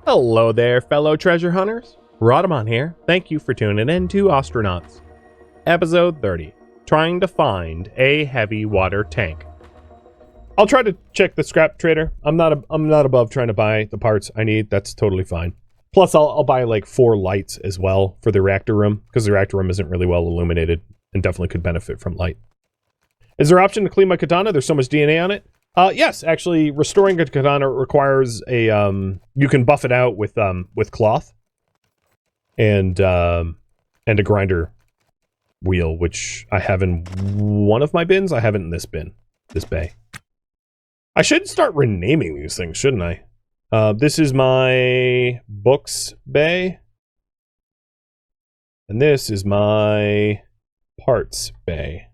Hello there, fellow treasure hunters. Rhadamant here. Thank you for tuning in to Ostranauts. Episode 30. Trying to find a heavy water tank. I'll try to check the scrap trader. I'm not above trying to buy the parts I need. That's totally fine. Plus, I'll buy like 4 lights as well for the reactor room, because the reactor room isn't really well illuminated and definitely could benefit from light. Is there an option to clean my katana? There's so much DNA on it. Yes, actually, restoring a katana requires a, you can buff it out with cloth and a grinder wheel, which I have in one of my bins. I haven't in this bin, this bay. I should start renaming these things, shouldn't I? This is my books bay. And this is my parts bay.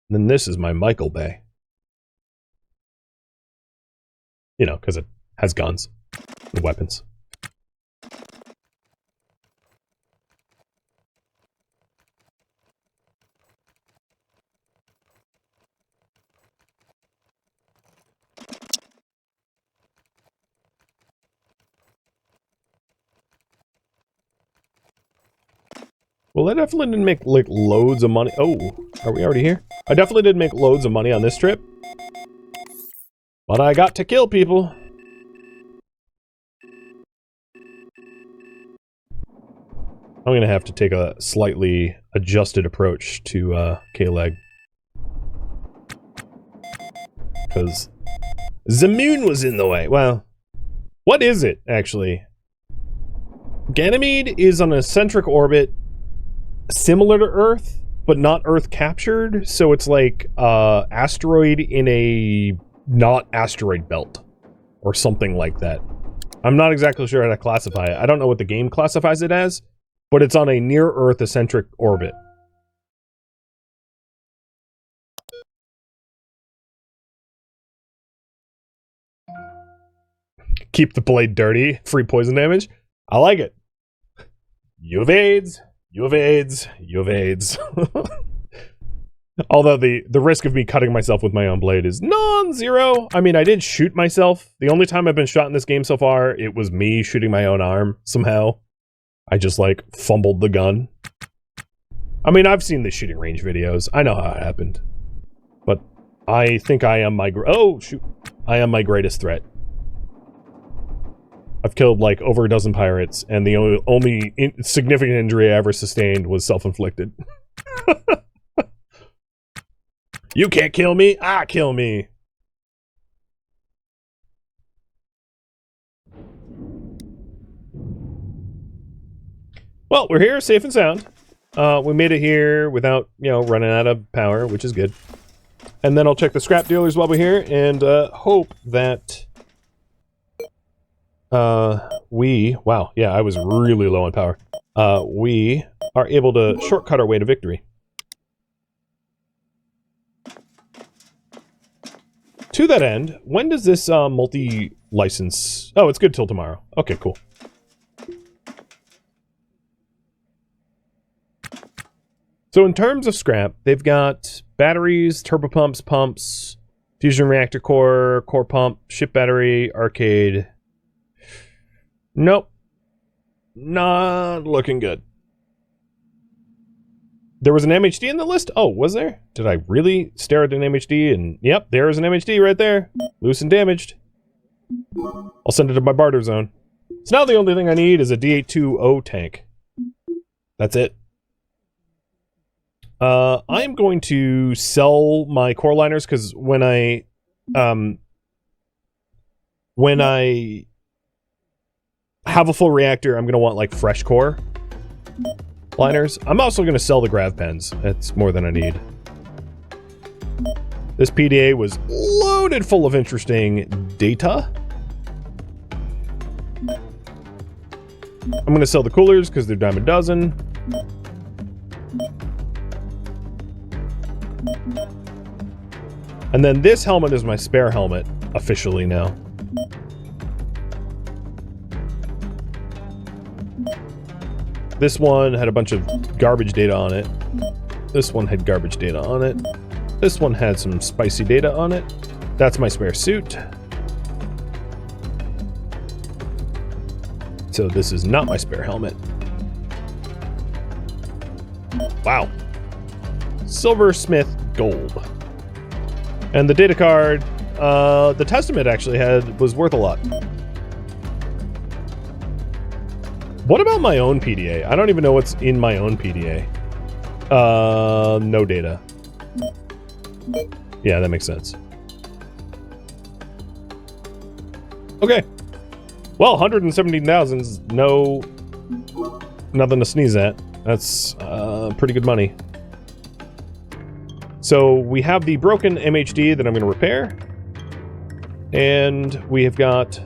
And then this is my Michael bay. You know, because it has guns and weapons. Well, I definitely didn't make, like, loads of money. Oh, are we already here? I definitely didn't make loads of money on this trip. But I got to kill people. I'm gonna have to take a slightly adjusted approach to, K-Leg. Because the moon was in the way. Well, what is it, actually? Ganymede is on an eccentric orbit similar to Earth, but not Earth captured, so it's like asteroid in a not asteroid belt or something like that. I'm not exactly sure how to classify it. I don't know what the game classifies it as, but it's on a near Earth eccentric orbit. Keep the blade dirty, free poison damage. I like it. You have AIDS. You have AIDS. You have AIDS. Although the risk of me cutting myself with my own blade is non-zero. I mean, I did shoot myself. The only time I've been shot in this game so far, it was me shooting my own arm somehow. I just, like, fumbled the gun. I mean, I've seen the shooting range videos. I know how it happened. But I think I am my... Oh, shoot. I am my greatest threat. I've killed, like, over a dozen pirates, and the only significant injury I ever sustained was self-inflicted. You can't kill me, I kill me! Well, we're here, safe and sound. We made it here without, you know, running out of power, which is good. And then I'll check the scrap dealers while we're here, and hope that... wow, yeah, I was really low on power. We are able to shortcut our way to victory. To that end, when does this, multi-license... Oh, it's good till tomorrow. Okay, cool. So in terms of scrap, they've got batteries, turbopumps, pumps, fusion reactor core, core pump, ship battery, arcade... Nope. Not looking good. There was an MHD in the list? Oh, was there? Did I really stare at an MHD? And yep, there's an MHD right there. Loose and damaged. I'll send it to my barter zone. So now the only thing I need is a D820 tank. That's it. I'm going to sell my core liners because when I have a full reactor, I'm going to want, like, fresh core liners. I'm also going to sell the grav pens. That's more than I need. This PDA was loaded full of interesting data. I'm going to sell the coolers because they're dime a dozen. And then this helmet is my spare helmet, officially now. This one had a bunch of garbage data on it. This one had garbage data on it. This one had some spicy data on it. That's my spare suit. So this is not my spare helmet. Wow. Silversmith gold. And the data card, the Testament actually was worth a lot. What about my own PDA? I don't even know what's in my own PDA. No data. Yeah, that makes sense. Okay. Well, 117,000 is nothing to sneeze at. That's pretty good money. So we have the broken MHD that I'm going to repair. And we have got...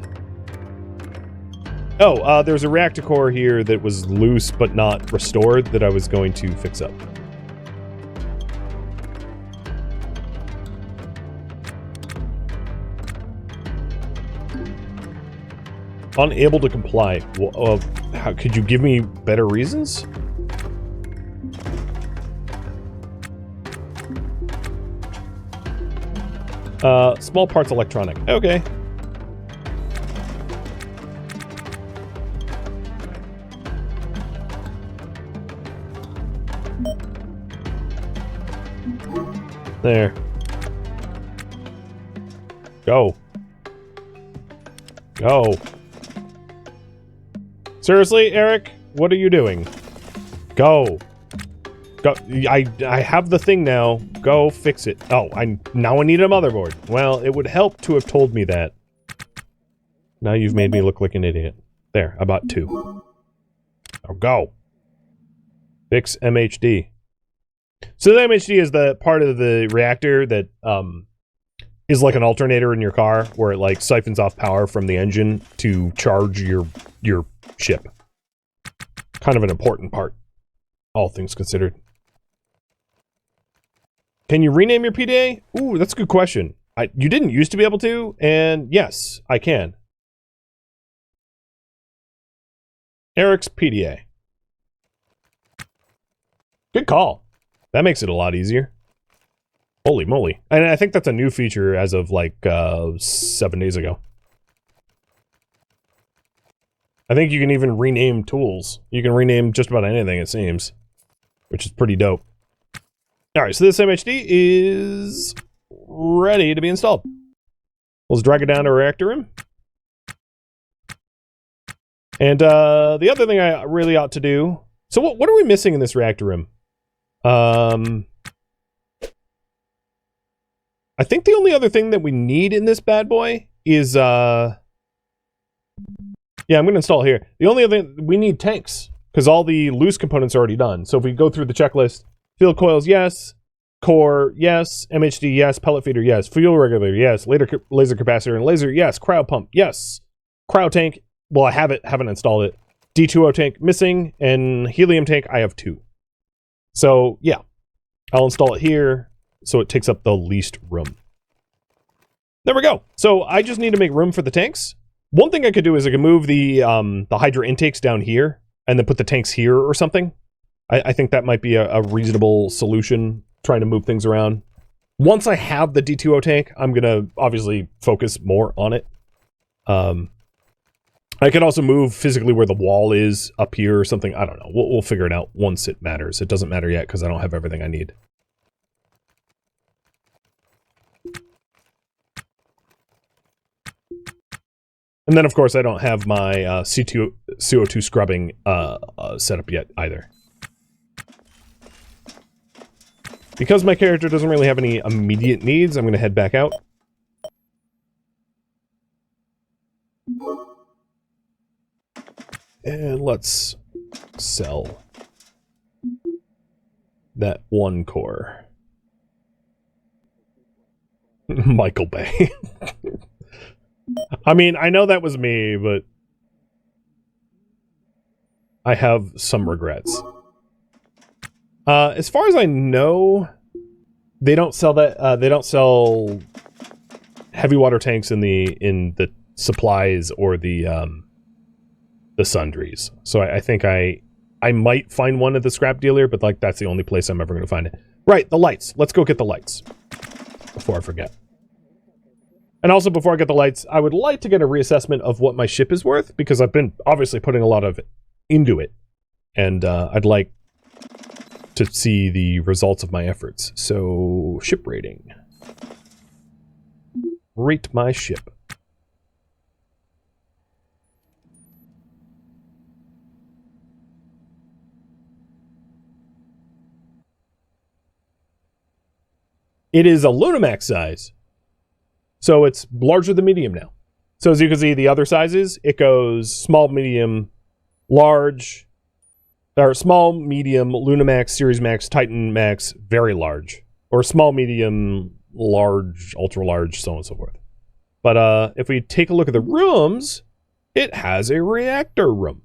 Oh, there's a reactor core here that was loose but not restored that I was going to fix up. Unable to comply. Well, how, could you give me better reasons? Small parts electronic. Okay. There. Go. Go. Seriously, Eric? What are you doing? Go. Go. I have the thing now. Go fix it. Oh, now I need a motherboard. Well, it would help to have told me that. Now you've made me look like an idiot. There, I bought 2. Now go. Fix MHD. So the MHD is the part of the reactor that is like an alternator in your car, where it like siphons off power from the engine to charge your ship. Kind of an important part, all things considered. Can you rename your PDA? Ooh, that's a good question. You didn't used to be able to, and yes, I can. Eric's PDA. Good call. That makes it a lot easier. Holy moly. And I think that's a new feature as of like 7 days ago. I think you can even rename tools. You can rename just about anything, it seems. Which is pretty dope. Alright, so this MHD is ready to be installed. Let's drag it down to reactor room. And the other thing I really ought to do... So what are we missing in this reactor room? I think the only other thing that we need in this bad boy is... Yeah, I'm going to install it here. The only other thing... We need tanks. Because all the loose components are already done. So if we go through the checklist... Field coils, yes. Core, yes. MHD, yes. Pellet feeder, yes. Fuel regulator, yes. Laser capacitor and laser, yes. Cryo pump, yes. Cryo tank, well, I have it, haven't installed it. D2O tank, missing. And helium tank, I have 2. So, yeah. I'll install it here, so it takes up the least room. There we go. So, I just need to make room for the tanks. One thing I could do is I could move the Hydra intakes down here, and then put the tanks here or something. I think that might be a reasonable solution, trying to move things around. Once I have the D2O tank, I'm going to obviously focus more on it. I could also move physically where the wall is up here or something. I don't know. We'll figure it out once it matters. It doesn't matter yet because I don't have everything I need. And then, of course, I don't have my CO2 scrubbing set up yet either. Because my character doesn't really have any immediate needs, I'm going to head back out. And let's sell that 1 core. Michael Bay. I mean, I know that was me, but I have some regrets. As far as I know, they don't sell that. They don't sell heavy water tanks in the supplies or the sundries. So I think I might find one at the scrap dealer, but like that's the only place I'm ever going to find it. Right, the lights. Let's go get the lights before I forget. And also, before I get the lights, I would like to get a reassessment of what my ship is worth, because I've been obviously putting a lot of it into it. And I'd like to see the results of my efforts. So, ship rating. Rate my ship. It is a Lunamax size. So it's larger than medium now. So as you can see, the other sizes, it goes small, medium, large, or small, medium, Lunamax, Series Max, Titan Max, very large. Or small, medium, large, ultra large, so on and so forth. But if we take a look at the rooms, it has a reactor room.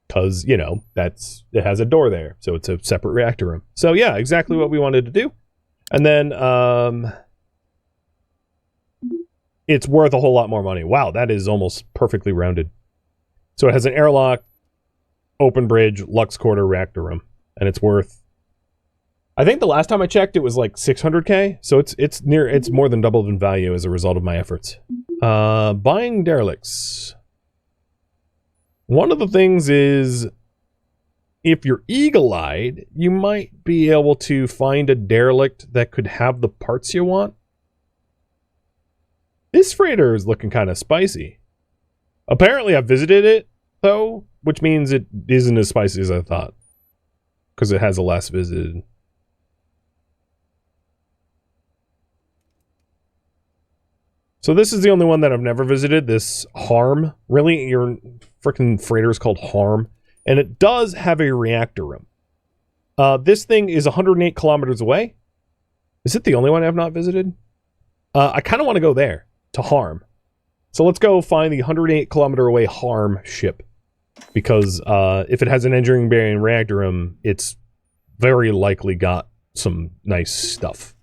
Because, you know, it has a door there. So it's a separate reactor room. So yeah, exactly what we wanted to do. And then, it's worth a whole lot more money. Wow, that is almost perfectly rounded. So it has an airlock, open bridge, Lux Quarter, reactor room. And it's worth... I think the last time I checked, it was like 600k. So it's more than doubled in value as a result of my efforts. Buying derelicts. One of the things is, if you're eagle-eyed, you might be able to find a derelict that could have the parts you want. This freighter is looking kind of spicy. Apparently I've visited it, though, which means it isn't as spicy as I thought. Because it has a last visited. So this is the only one that I've never visited, this Harm. Really, your freaking freighter is called Harm. And it does have a reactor room. This thing is 108 kilometers away. Is it the only one I've not visited? I kind of want to go there, to Harm. So let's go find the 108 kilometer away Harm ship. Because if it has an engineering bay and reactor room, it's very likely got some nice stuff.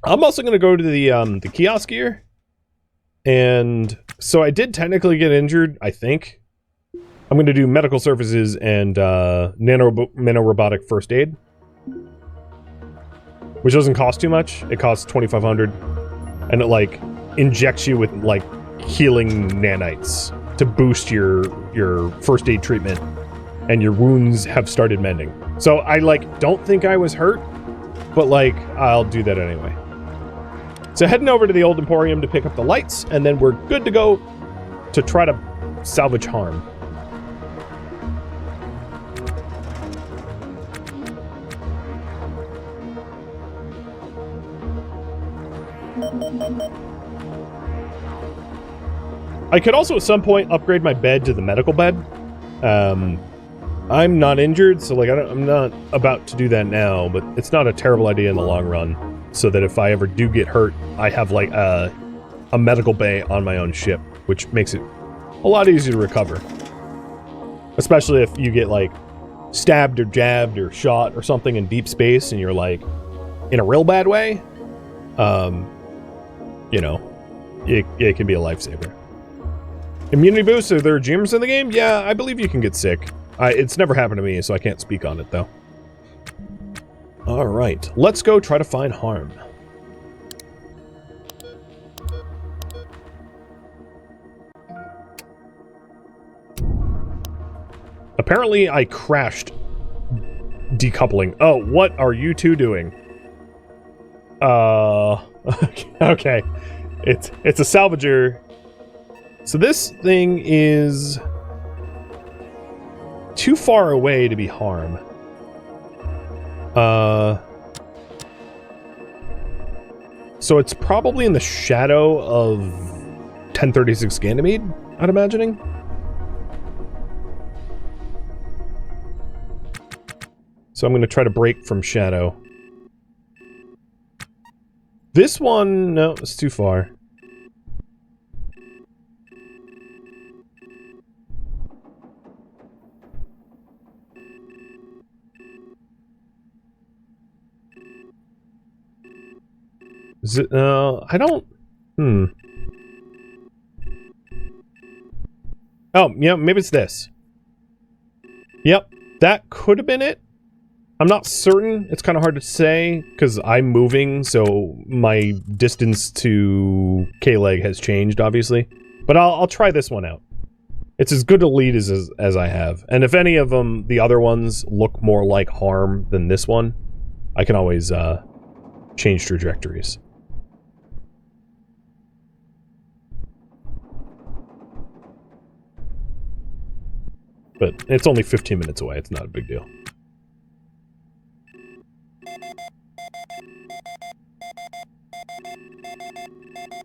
I'm also going to go to the kiosk here. And so I did technically get injured, I think. I'm going to do medical services and nanorobotic first aid. Which doesn't cost too much. It costs 2,500. And it, like, injects you with, like, healing nanites to boost your first aid treatment. And your wounds have started mending. So I, like, don't think I was hurt. But, like, I'll do that anyway. So heading over to the old Emporium to pick up the lights. And then we're good to go to try to salvage Harm. I could also at some point upgrade my bed to the medical bed. I'm not injured, so like I'm not about to do that now, but it's not a terrible idea in the long run. So that if I ever do get hurt, I have like a medical bay on my own ship, which makes it a lot easier to recover. Especially if you get like stabbed or jabbed or shot or something in deep space and you're like in a real bad way. You know, it can be a lifesaver. Immunity boost, are there gyms in the game? Yeah, I believe you can get sick. It's never happened to me, so I can't speak on it, though. Alright, let's go try to find Harm. Apparently, I crashed decoupling. Oh, what are you two doing? Okay. It's a Salvager. So this thing is too far away to be Harm. So it's probably in the shadow of 1036 Ganymede, I'm imagining. So I'm going to try to break from shadow. This one, no, it's too far. Is it, I don't, Oh, yeah, maybe it's this. Yep, that could have been it. I'm not certain. It's kind of hard to say because I'm moving, so my distance to K-Leg has changed, obviously. But I'll try this one out. It's as good a lead as I have. And if any of them, the other ones, look more like harm than this one, I can always change trajectories. But it's only 15 minutes away. It's not a big deal.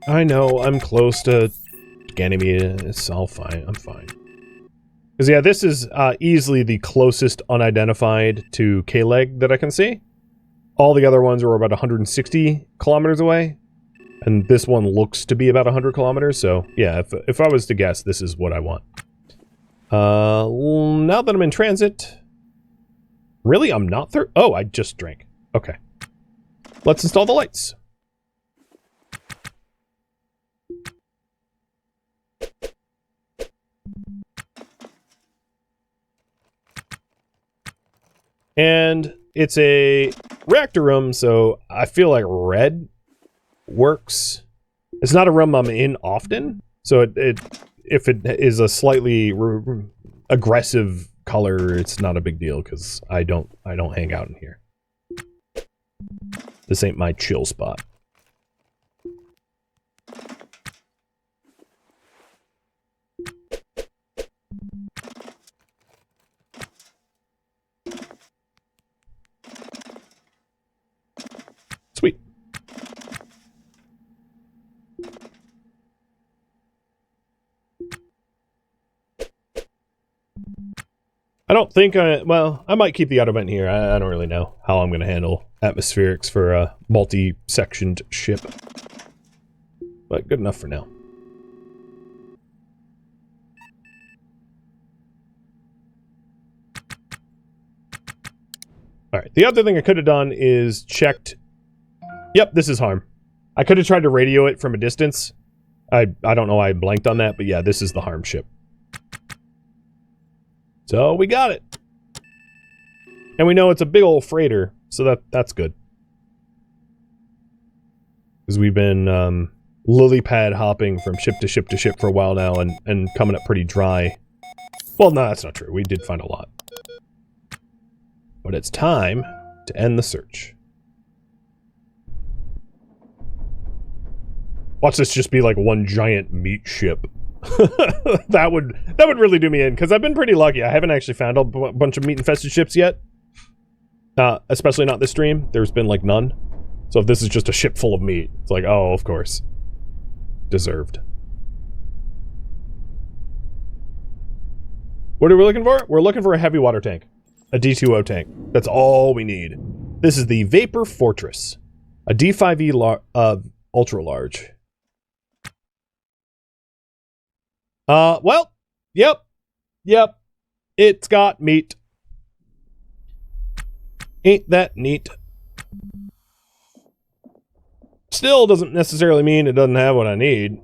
I know, I'm close to Ganymede. It's all fine. I'm fine. Because, yeah, this is easily the closest unidentified to K-Leg that I can see. All the other ones are about 160 kilometers away. And this one looks to be about 100 kilometers. So, yeah, if I was to guess, this is what I want. Now that I'm in transit... Really? I'm not there? Oh, I just drank. Okay. Let's install the lights. And it's a reactor room, so I feel like red works. It's not a room I'm in often, so if it is a slightly aggressive color, it's not a big deal because I don't hang out in here. This ain't my chill spot. Sweet. I don't think well, I might keep the auto vent here. I don't really know how I'm going to handle atmospherics for a multi-sectioned ship. But good enough for now. Alright, the other thing I could have done is checked... Yep, this is harm. I could have tried to radio it from a distance. I don't know why I blanked on that, but yeah, this is the harm ship. So we got it. And we know it's a big old freighter, so that's good. Because we've been lily pad hopping from ship to ship to ship for a while now and coming up pretty dry. Well, no, that's not true. We did find a lot. But it's time to end the search. Watch this just be like one giant meat ship. that would really do me in, because I've been pretty lucky. I haven't actually found a bunch of meat-infested ships yet. Especially not this stream. There's been, like, none. So if this is just a ship full of meat, it's like, oh, of course. Deserved. What are we looking for? We're looking for a heavy water tank. A D2O tank. That's all we need. This is the Vapor Fortress. A D5E ultra-large. Well, yep, it's got meat. Ain't that neat? Still doesn't necessarily mean it doesn't have what I need.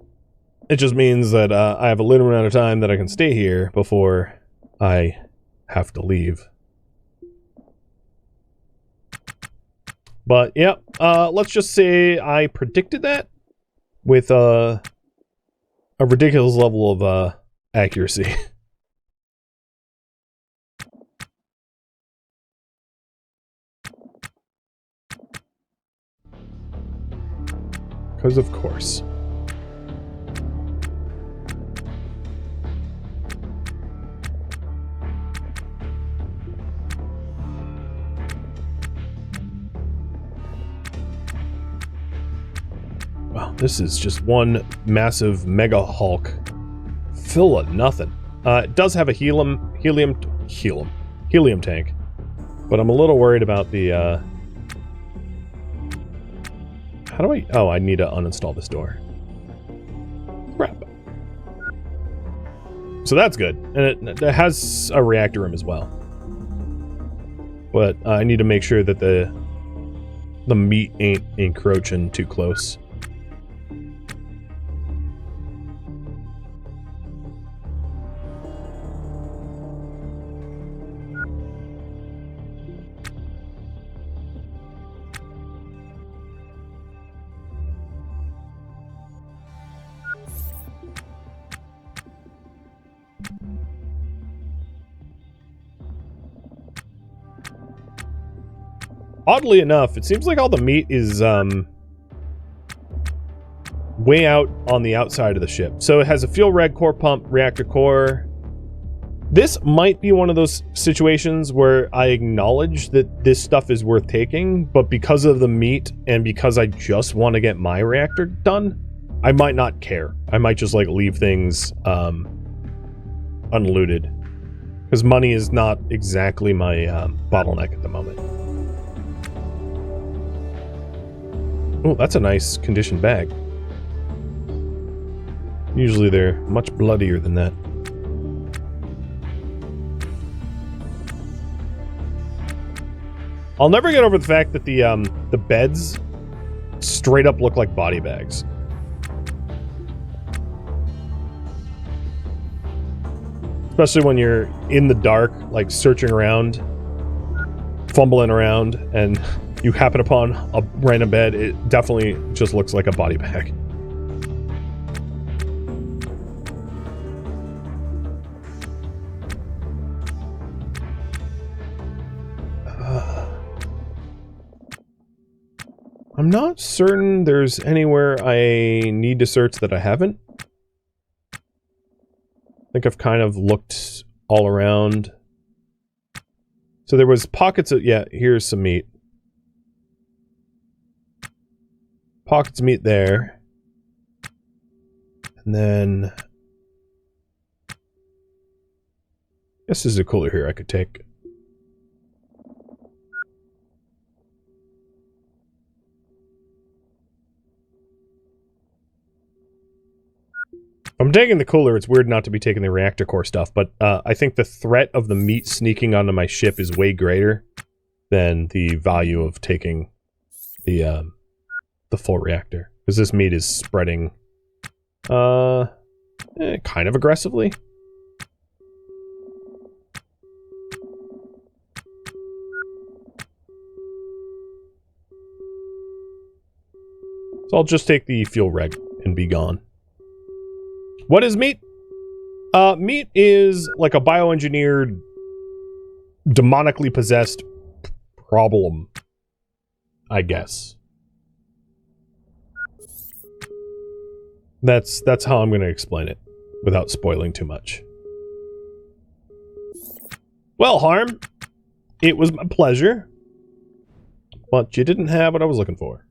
It just means that I have a limited amount of time that I can stay here before I have to leave. But, yep, let's just say I predicted that with, a ridiculous level of, accuracy. Because of course. Wow, this is just one massive mega hulk. Full of nothing. It does have a helium tank. But I'm a little worried about the, how do I... Oh, I need to uninstall this door. Crap. So that's good. And it has a reactor room as well. But I need to make sure that the meat ain't encroaching too close. Oddly enough, it seems like all the meat is way out on the outside of the ship. So it has a fuel reg, core pump, reactor core. This might be one of those situations where I acknowledge that this stuff is worth taking, but because of the meat and because I just want to get my reactor done, I might not care. I might just like leave things unlooted. Because money is not exactly my bottleneck at the moment. Oh, that's a nice conditioned bag. Usually they're much bloodier than that. I'll never get over the fact that the beds straight up look like body bags. Especially when you're in the dark, like searching around, fumbling around, and you happen upon a random bed, it definitely just looks like a body bag. I'm not certain there's anywhere I need to search that I haven't. I think I've kind of looked all around. So there was pockets of... Yeah, here's some meat. Pockets of meat there. And then... I guess there's a cooler here I could take. I'm taking the cooler. It's weird not to be taking the reactor core stuff, but I think the threat of the meat sneaking onto my ship is way greater than the value of taking the full reactor. Because this meat is spreading kind of aggressively. So I'll just take the fuel reg and be gone. What is meat? Meat is like a bioengineered, demonically possessed problem, I guess. That's how I'm going to explain it, without spoiling too much. Well, Harm, it was my pleasure, but you didn't have what I was looking for.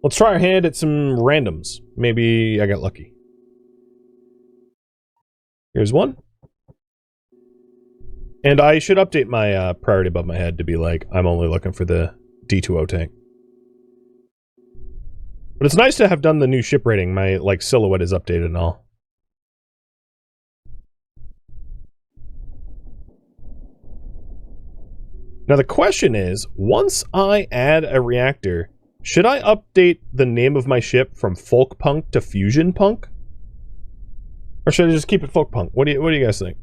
Let's try our hand at some randoms. Maybe I got lucky. Here's one. And I should update my priority above my head to be like, I'm only looking for the D2O tank. But it's nice to have done the new ship rating. My like silhouette is updated and all. Now the question is, once I add a reactor, should I update the name of my ship from Folk Punk to Fusion Punk? Or should I just keep it Folk Punk? What do you guys think?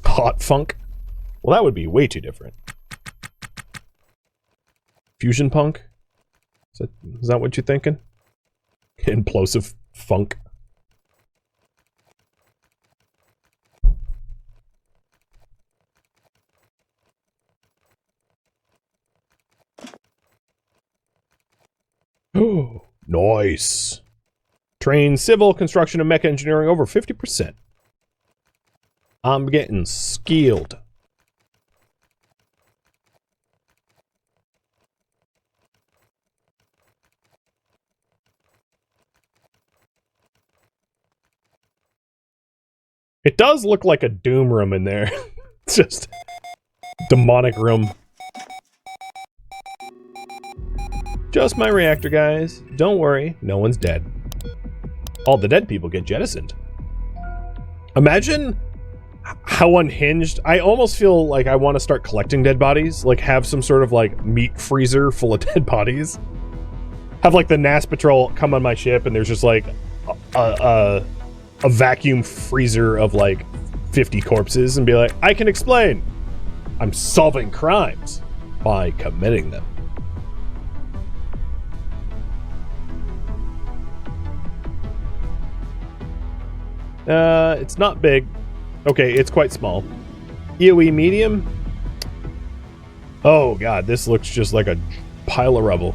Hot Funk? Well, that would be way too different. Fusion Punk? Is that what you're thinking? Implosive Funk? Oh, nice. Train civil, construction, and mech engineering over 50%. I'm getting skilled. It does look like a doom room in there. It's just demonic room. Just my reactor, guys. Don't worry, no one's dead. All the dead people get jettisoned. Imagine how unhinged. I almost feel like I want to start collecting dead bodies. Like have some sort of like meat freezer full of dead bodies. Have like the NAS patrol come on my ship and there's just like a vacuum freezer of like 50 corpses and be like, I can explain. I'm solving crimes by committing them. It's not big. Okay, it's quite small. EOE medium. Oh god, this looks just like a pile of rubble.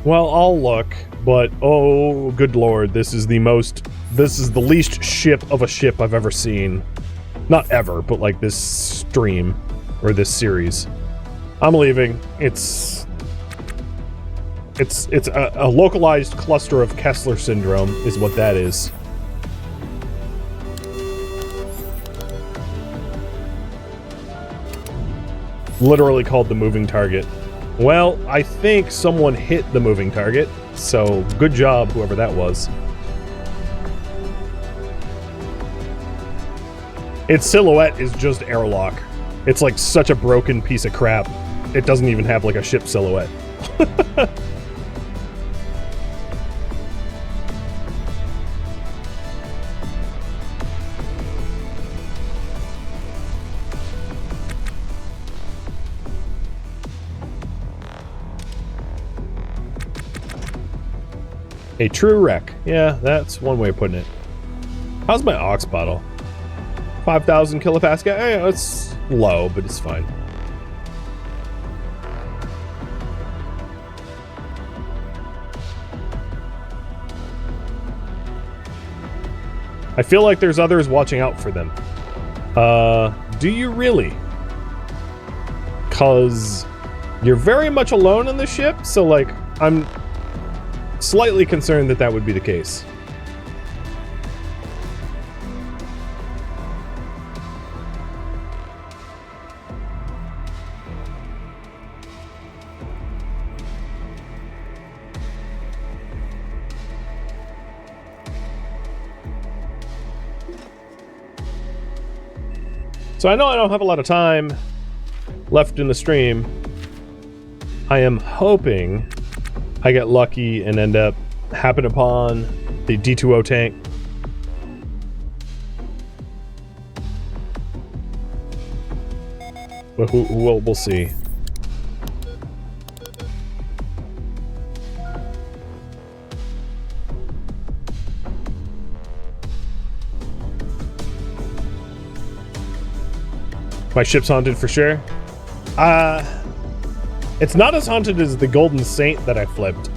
Well, I'll look, but oh good lord, this is the least ship of a ship I've ever seen. Not ever, but like this stream, or this series. I'm leaving. It's a localized cluster of Kessler syndrome is what that is. Literally called the moving target. Well, I think someone hit the moving target, so good job, whoever that was. Its silhouette is just airlock. It's like such a broken piece of crap. It doesn't even have like a ship silhouette. A true wreck. Yeah, that's one way of putting it. How's my aux bottle? 5,000 kilopascal. Eh, it's low, but it's fine. I feel like there's others watching out for them. Do you really? 'Cause you're very much alone on the ship, so like, I'm slightly concerned that that would be the case. So I know I don't have a lot of time left in the stream. I am hoping I get lucky and end up happen upon the D2O tank. But we'll see. My ship's haunted for sure. It's not as haunted as the Golden Saint that I flipped.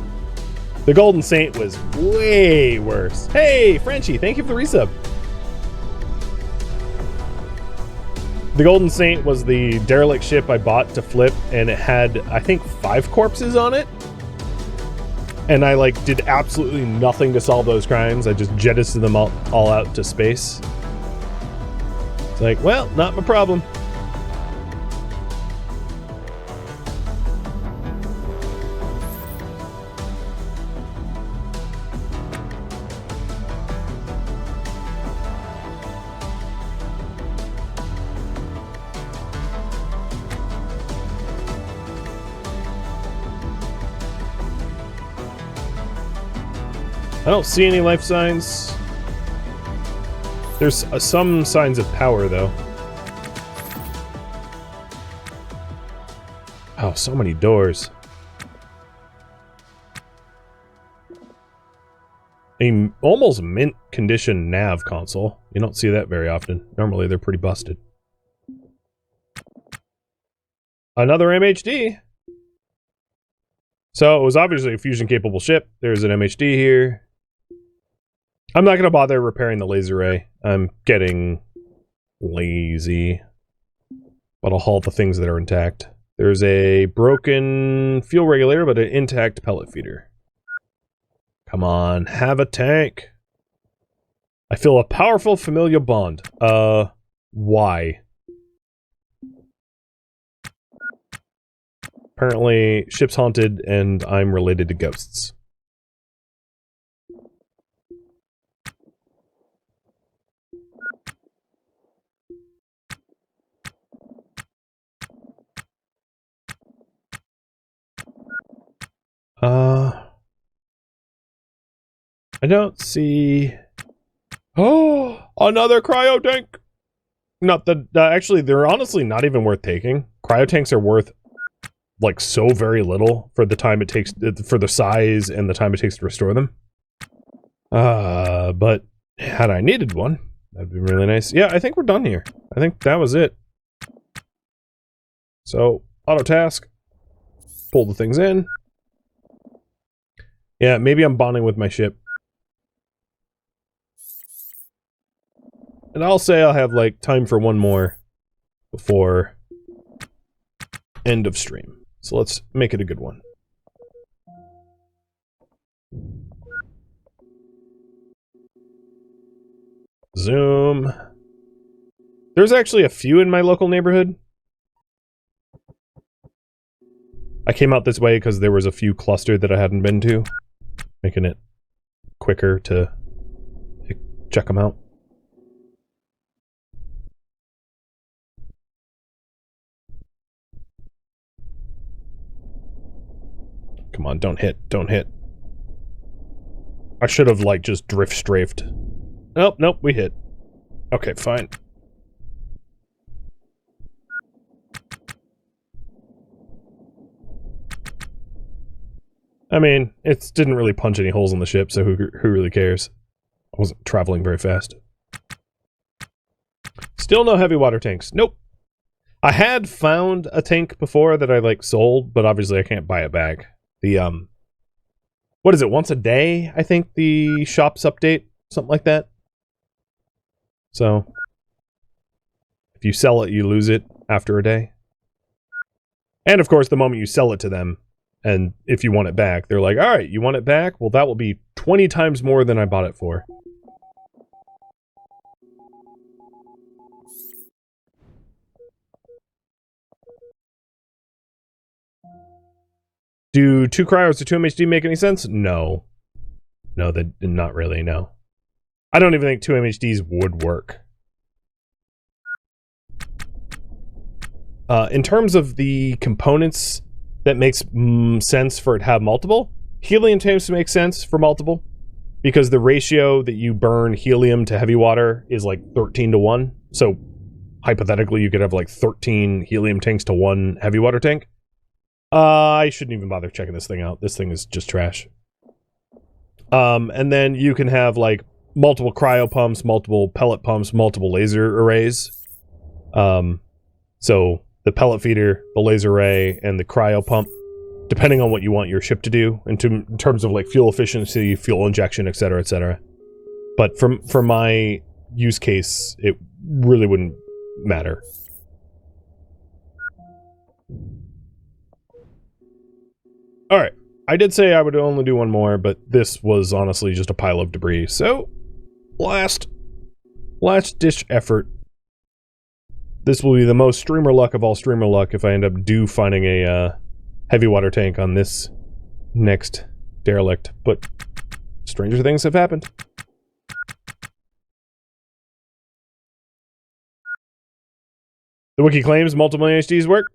The Golden Saint was way worse. Hey, Frenchie, thank you for the resub. The Golden Saint was the derelict ship I bought to flip, and it had, I think, 5 corpses on it. And I, like, did absolutely nothing to solve those crimes. I just jettisoned them all out to space. It's like, well, not my problem. I don't see any life signs. There's some signs of power, though. Oh, so many doors. A almost mint condition nav console. You don't see that very often. Normally they're pretty busted. Another MHD. So it was obviously a fusion-capable ship. There's an MHD here. I'm not going to bother repairing the laser ray. I'm getting lazy. But I'll haul the things that are intact. There's a broken fuel regulator, but an intact pellet feeder. Come on, have a tank. I feel a powerful familial bond. Why? Apparently, ship's haunted and I'm related to ghosts. I don't see... Oh! Another cryo tank! Not that... actually, they're honestly not even worth taking. Cryo tanks are worth, like, so very little for the time it takes... for the size and the time it takes to restore them. But Had I needed one, that'd be really nice. Yeah, I think we're done here. I think that was it. So, auto task. Pull the things in. Yeah, maybe I'm bonding with my ship. And I'll say I'll have, like, time for one more before end of stream. So let's make it a good one. Zoom. There's actually a few in my local neighborhood. I came out this way because there was a few clustered that I hadn't been to, making it quicker to check them out. Come on, don't hit, don't hit. I should have, like, just drift strafed. Nope, nope, we hit. Okay, fine. I mean, it didn't really punch any holes in the ship, so who really cares? I wasn't traveling very fast. Still no heavy water tanks. Nope. I had found a tank before that I, like, sold, but obviously I can't buy it back. The, what is it, once a day, I think the shops update? Something like that. So, if you sell it, you lose it after a day. And, of course, the moment you sell it to them, and if you want it back, they're like, alright, you want it back? Well, that will be 20 times more than I bought it for. Do 2 cryos to 2 MHD make any sense? No. No, not really, no. I don't even think 2 MHDs would work. In terms of the components that makes sense for it to have multiple, helium tanks make sense for multiple, because the ratio that you burn helium to heavy water is like 13 to 1. So, hypothetically, you could have like 13 helium tanks to 1 heavy water tank. I shouldn't even bother checking this thing out. This thing is just trash. And then you can have, like, multiple cryo pumps, multiple pellet pumps, multiple laser arrays. So, the pellet feeder, the laser array, and the cryo pump, depending on what you want your ship to do, in terms of, like, fuel efficiency, fuel injection, etc., etc. But for my use case, it really wouldn't matter. Alright, I did say I would only do one more, but this was honestly just a pile of debris, so last ditch effort. This will be the most streamer luck of all streamer luck if I end up finding a heavy water tank on this next derelict, but stranger things have happened. The wiki claims multiple HDs work.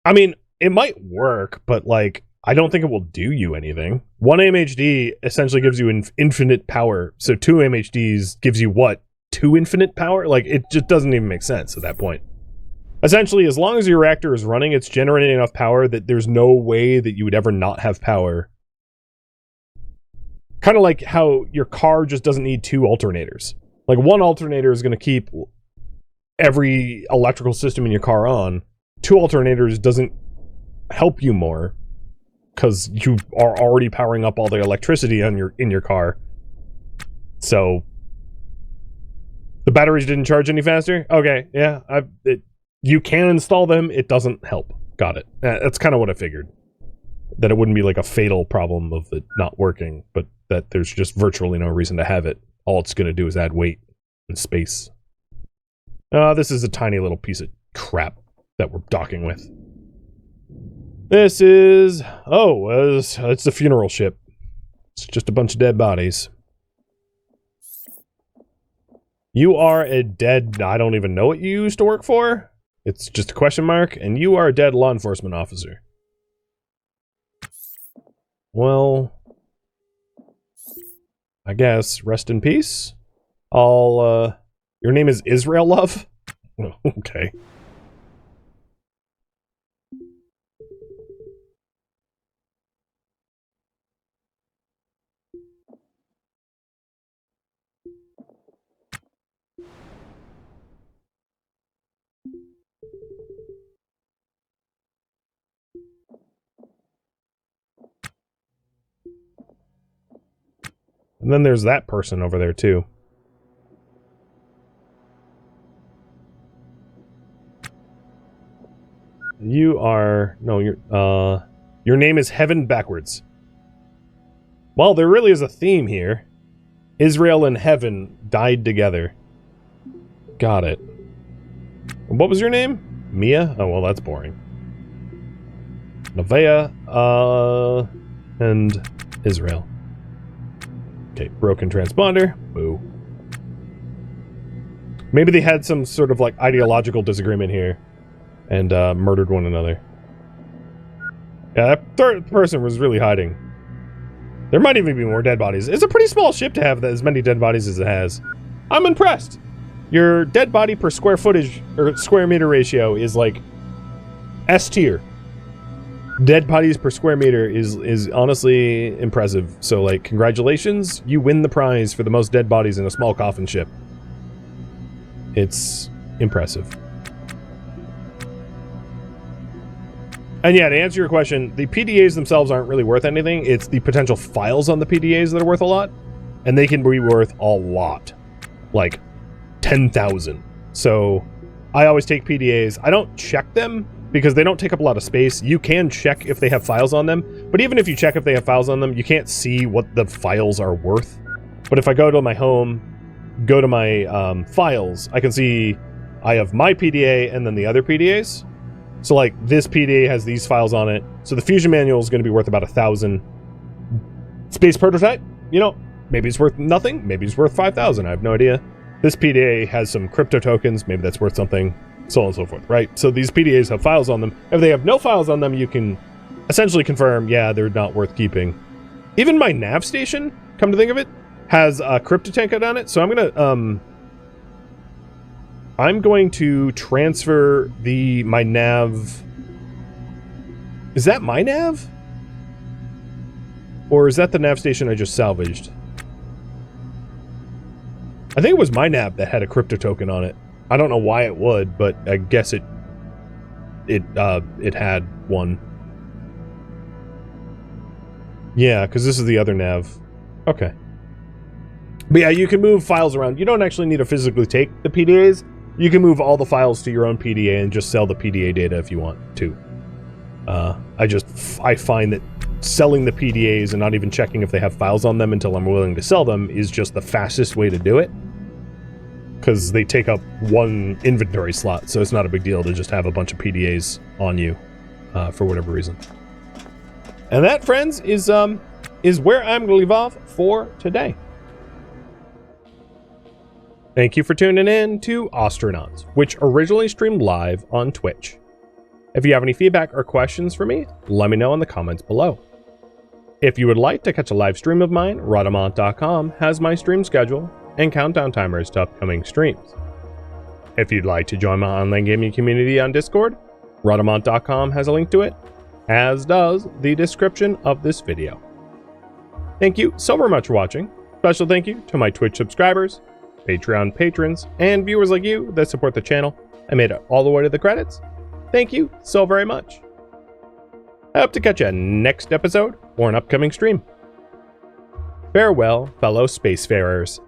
I mean, it might work, but, like, I don't think it will do you anything. 1 MHD essentially gives you infinite power, so 2 MHDs gives you what? 2 infinite power? Like, it just doesn't even make sense at that point. Essentially, as long as your reactor is running, it's generating enough power that there's no way that you would ever not have power. Kind of like how your car just doesn't need 2 alternators. Like, 1 alternator is going to keep every electrical system in your car on. 2 alternators doesn't help you more, because you are already powering up all the electricity on in your car. So the batteries didn't charge any faster? Okay, yeah, you can install them, it doesn't help. Got it. That's kind of what I figured. That it wouldn't be like a fatal problem of it not working, but that there's just virtually no reason to have it. All it's going to do is add weight and space. This is a tiny little piece of crap that we're docking with. This is... oh, it's the funeral ship. It's just a bunch of dead bodies. You are a dead... I don't even know what you used to work for. It's just a question mark, and you are a dead law enforcement officer. Well... I guess, rest in peace. Your name is Israel Love? Okay. And then there's that person over there, too. You are... No, your name is Heaven Backwards. Well, there really is a theme here. Israel and Heaven died together. Got it. What was your name? Mia? Oh, well, that's boring. Nevaeh, and Israel. Okay, broken transponder. Boo. Maybe they had some sort of, like, ideological disagreement here and murdered one another. Yeah, that third person was really hiding. There might even be more dead bodies. It's a pretty small ship to have as many dead bodies as it has. I'm impressed. Your dead body per square footage, or square meter ratio is like S tier. Dead bodies per square meter is honestly impressive. So, like, congratulations. You win the prize for the most dead bodies in a small coffin ship. It's impressive. And yeah, to answer your question, the PDAs themselves aren't really worth anything. It's the potential files on the PDAs that are worth a lot. And they can be worth a lot. Like 10,000. So I always take PDAs. I don't check them because they don't take up a lot of space. You can check if they have files on them. But even if you check if they have files on them, you can't see what the files are worth. But if I go to my home, go to my files, I can see I have my PDA and then the other PDAs. So, like, this PDA has these files on it. So the fusion manual is going to be worth about 1,000. Space prototype, you know, maybe it's worth nothing. Maybe it's worth 5,000. I have no idea. This PDA has some crypto tokens. Maybe that's worth something. So on and so forth, right? So these PDAs have files on them. If they have no files on them, you can essentially confirm, yeah, they're not worth keeping. Even my nav station, come to think of it, has a crypto tank on it. So I'm going to transfer my nav. Is that my nav? Or is that the nav station I just salvaged? I think it was my nav that had a crypto token on it. I don't know why it would, but I guess it had one. Yeah, because this is the other nav. Okay. But yeah, you can move files around. You don't actually need to physically take the PDAs. You can move all the files to your own PDA and just sell the PDA data if you want to. I find that selling the PDAs and not even checking if they have files on them until I'm willing to sell them is just the fastest way to do it. Because they take up one inventory slot, so it's not a big deal to just have a bunch of PDAs on you for whatever reason. And that, friends, is where I'm going to leave off for today. Thank you for tuning in to Ostranauts, which originally streamed live on Twitch. If you have any feedback or questions for me, let me know in the comments below. If you would like to catch a live stream of mine, Rhadamant.com has my stream schedule and countdown timers to upcoming streams. If you'd like to join my online gaming community on Discord, Rhadamant.com has a link to it, as does the description of this video. Thank you so very much for watching. Special thank you to my Twitch subscribers, Patreon patrons, and viewers like you that support the channel and made it all the way to the credits. Thank you so very much. I hope to catch you next episode or an upcoming stream. Farewell, fellow spacefarers.